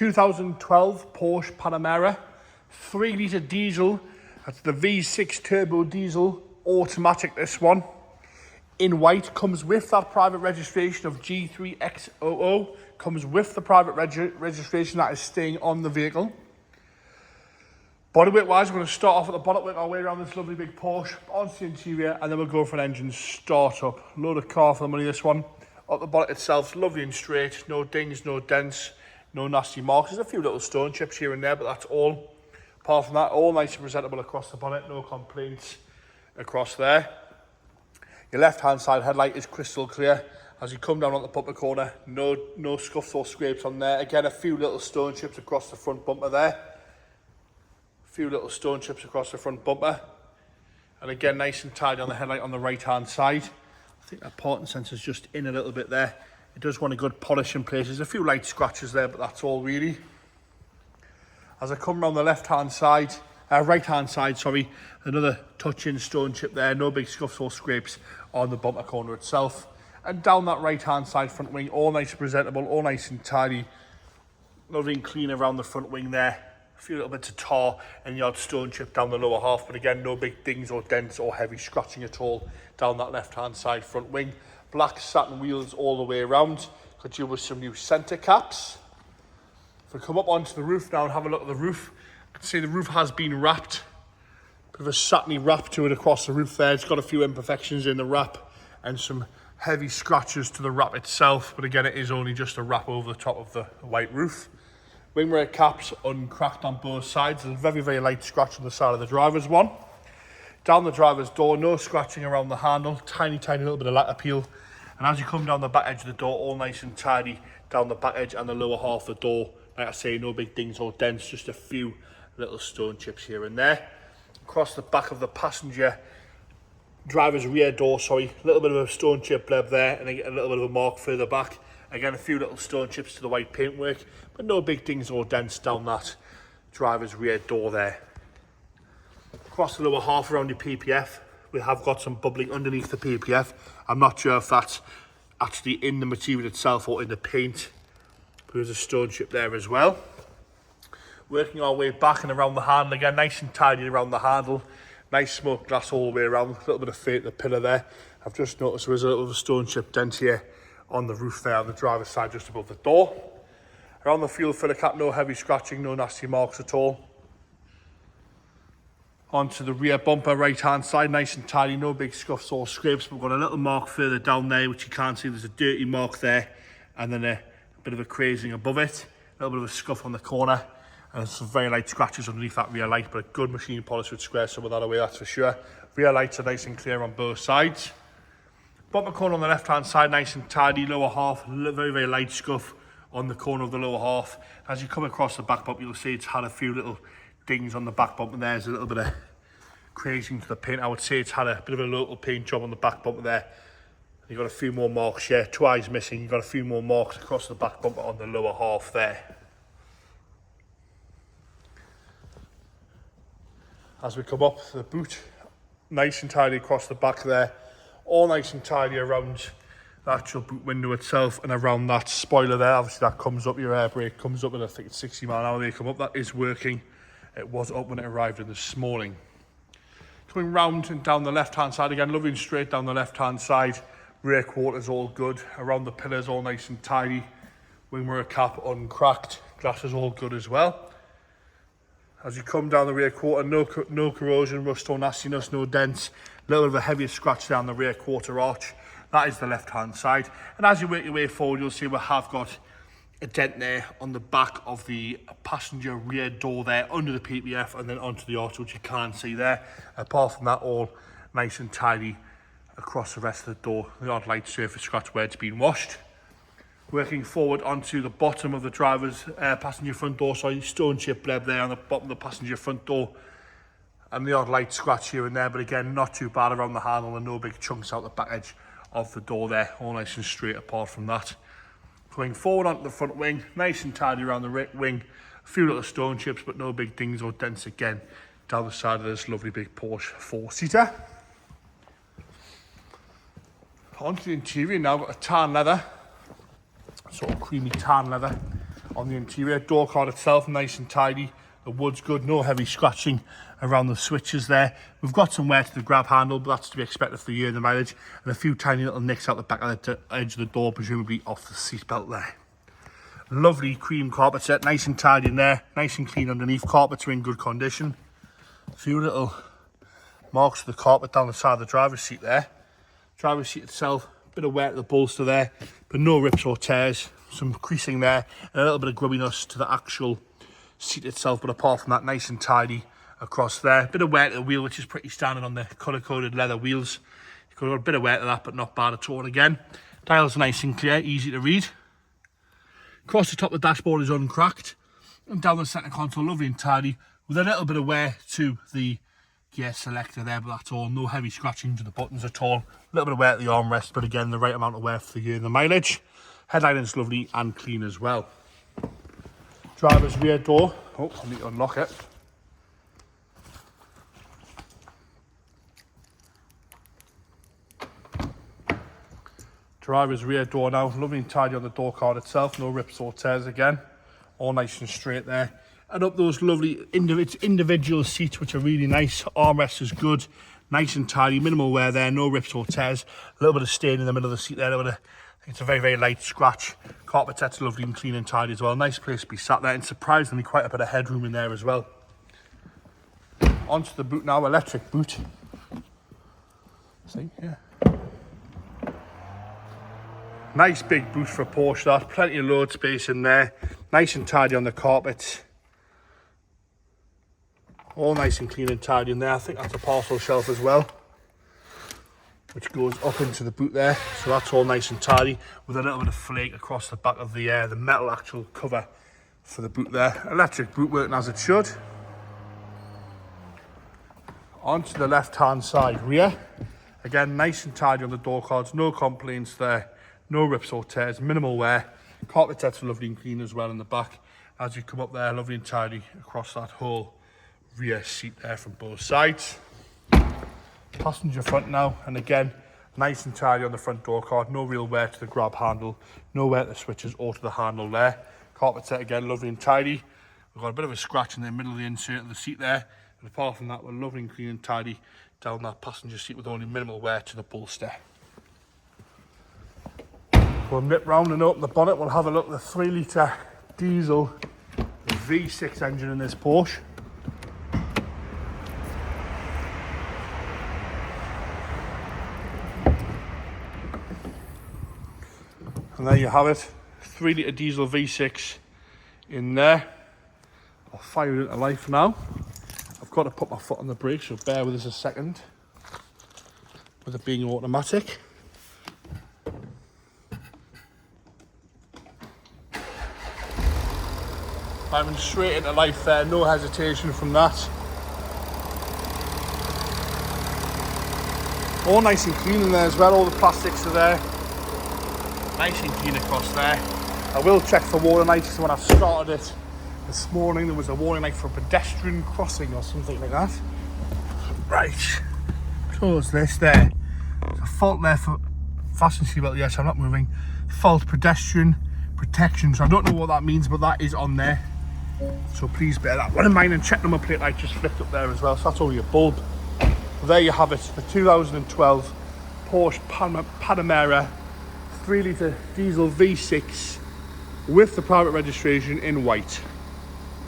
2012 Porsche Panamera, 3-litre diesel. That's the V6 turbo diesel, automatic this one. In white, comes with that private registration of G3X00, comes with the private registration that is staying on the vehicle. Bodywork wise, we're going to start off at the bonnet, work our way around this lovely big Porsche, onto the interior, and then we'll go for an engine start up. Load of car for the money, this one. Up the bonnet itself, lovely and straight, no dings, no dents, no nasty marks. There's a few little stone chips here and there, but that's all. Apart from that, all nice and presentable across the bonnet, no complaints across there. Your left-hand side headlight is crystal clear. As you come down on the bumper corner, no scuffs or scrapes on there. Again, a few little stone chips across the front bumper there. A few little stone chips across the front bumper. And again, nice and tidy on the headlight on the right-hand side. I think that parting sensor's just in a little bit there. It does want a good polish in places. A few light scratches there, but that's all really. As I come around the right-hand side, another touch-in stone chip there. No big scuffs or scrapes on the bumper corner itself. And down that right-hand side front wing, all nice and presentable, all nice and tidy. Lovely and clean around the front wing there. A few little bits of tar and the odd stone chip down the lower half, but again, no big dings or dents or heavy scratching at all down that left-hand side front wing. Black satin wheels all the way around. Could do with some new centre caps. If we come up onto the roof now and have a look at the roof, you can see the roof has been wrapped. Bit of a satiny wrap to it across the roof there. It's got a few imperfections in the wrap and some heavy scratches to the wrap itself, but again, it is only just a wrap over the top of the white roof. Wing mirror caps uncracked on both sides. There's a very, very light scratch on the side of the driver's one. Down the driver's door, no scratching around the handle. Tiny, tiny little bit of lat peel. And as you come down the back edge of the door, all nice and tidy down the back edge and the lower half of the door. Like I say, no big dings or dents, just a few little stone chips here and there. Across the back of the driver's rear door, a little bit of a stone chip bleb there, and a little bit of a mark further back. Again, a few little stone chips to the white paintwork, but no big dings or dents down that driver's rear door there. Across the lower half around your PPF, we have got some bubbling underneath the PPF. I'm not sure if that's actually in the material itself or in the paint, but there's a stone chip there as well. Working our way back and around the handle, again, nice and tidy around the handle. Nice smoked glass all the way around, a little bit of fade at the pillar there. I've just noticed there is a little bit of a stone chip dent here on the roof there on the driver's side just above the door. Around the fuel filler cap, no heavy scratching, no nasty marks at all. Onto the rear bumper, right-hand side, nice and tidy, no big scuffs or scrapes. We've got a little mark further down there, which you can't see. There's a dirty mark there, and then a bit of a crazing above it. A little bit of a scuff on the corner, and some very light scratches underneath that rear light, but a good machine polish would square some of that away, that's for sure. Rear lights are nice and clear on both sides. Bumper corner on the left-hand side, nice and tidy. Lower half, very, very light scuff on the corner of the lower half. As you come across the back bumper, you'll see it's had a few little dings on the back bumper. There's a little bit of crazing to the paint. I would say it's had a bit of a local paint job on the back bumper there. You've got a few more marks here, 2 eyes missing. You've got a few more marks across the back bumper on the lower half there. As we come up the boot, nice and tidy across the back there. All nice and tidy around the actual boot window itself and around that spoiler there. Obviously that comes up, your air brake comes up, and I think it's 60 mile an hour they come up. That is working. It was up when it arrived in this morning. Coming round and down the left-hand side again, lovely and straight down the left-hand side. Rear quarters all good. Around the pillars all nice and tidy. Wing mirror cap uncracked. Glass is all good as well. As you come down the rear quarter, no corrosion, rust or nastiness, no dents. A little bit of a heavier scratch down the rear quarter arch. That is the left-hand side. And as you work your way forward, you'll see we have got a dent there on the back of the passenger rear door there, under the PPF, and then onto the arch, which you can't see there. Apart from that, all nice and tidy across the rest of the door. The odd light surface scratch where it's been washed. Working forward onto the bottom of the driver's passenger front door, stone chip bleb there on the bottom of the passenger front door, and the odd light scratch here and there, but again, not too bad around the handle and no big chunks out the back edge of the door there, all nice and straight apart from that. Going forward onto the front wing, nice and tidy around the wing, a few little stone chips, but no big dings or dents again down the side of this lovely big Porsche 4-seater. Onto the interior now, got a tan leather, sort of creamy tan leather On the interior, door card itself nice and tidy. The wood's good, no heavy scratching around the switches there. We've got some wear to the grab handle, but that's to be expected for the year and the mileage. And a few tiny little nicks out the back of the edge of the door, presumably off the seatbelt there. Lovely cream carpet set, nice and tidy in there, nice and clean underneath. Carpets are in good condition. A few little marks of the carpet down the side of the driver's seat there. Driver's seat itself, bit of wear to the bolster there, but no rips or tears. Some creasing there, and a little bit of grubbiness to the actual seat itself, but apart from that, nice and tidy across there. Bit of wear to the wheel, which is pretty standard on the colour-coded leather wheels. You could have got a bit of wear to that, but not bad at all. And again, dials nice and clear, easy to read. Across the top of the dashboard is uncracked, and down the centre console, lovely and tidy, with a little bit of wear to the gear selector there, but that's all. No heavy scratching to the buttons at all. A little bit of wear to the armrest, but again, the right amount of wear for the year and the mileage. Headlining lovely and clean as well. Driver's rear door. Oh, I need to unlock it. Driver's rear door now, lovely and tidy on the door card itself. No rips or tears again. All nice and straight there. And up those lovely individual seats, which are really nice. Armrest is good, nice and tidy. Minimal wear there, no rips or tears. A little bit of stain in the middle of the seat there. It's a very, very light scratch. Carpet set's lovely and clean and tidy as well. Nice place to be sat there, and surprisingly quite a bit of headroom in there as well. Onto the boot now, electric boot. See, yeah. Nice big boot for a Porsche, that. Plenty of load space in there. Nice and tidy on the carpet. All nice and clean and tidy in there. I think that's a parcel shelf as well, which goes up into the boot there. So that's all nice and tidy, with a little bit of flake across the back of the metal actual cover for the boot there. Electric boot working as it should. Onto the left-hand side rear. Again, nice and tidy on the door cards. No complaints there. No rips or tears. Minimal wear. Carpet sets are lovely and clean as well in the back. As you come up there, lovely and tidy across that whole rear seat there from both sides. Passenger front now, and again, nice and tidy on the front door card. No real wear to the grab handle. No wear to the switches or to the handle there. Carpet set again, lovely and tidy. We've got a bit of a scratch in the middle of the insert of the seat there. And apart from that, we're lovely and clean and tidy down that passenger seat with only minimal wear to the bolster. We'll nip round and open the bonnet. We'll have a look at the 3-litre diesel V6 engine in this Porsche. And there you have it, 3-litre diesel V6 in there. I'll fire it into life now. I've got to put my foot on the brake, so bear with us a second. With it being automatic. Firing straight into life there, no hesitation from that. All nice and clean in there as well, all the plastics are there. Nice and clean across there. I will check for warning lights, so when I started it this morning there was a warning light for a pedestrian crossing or something like that. Right, close this there. There's a fault there for fasten seatbelt, yes, I'm not moving. Fault pedestrian protection, so I don't know what that means, but that is on there. So please bear that one in mind, and check number plate light just flipped up there as well, so that's only a bulb. Well, there you have it, the 2012 Porsche Panamera 3-litre diesel V6 with the private registration in white.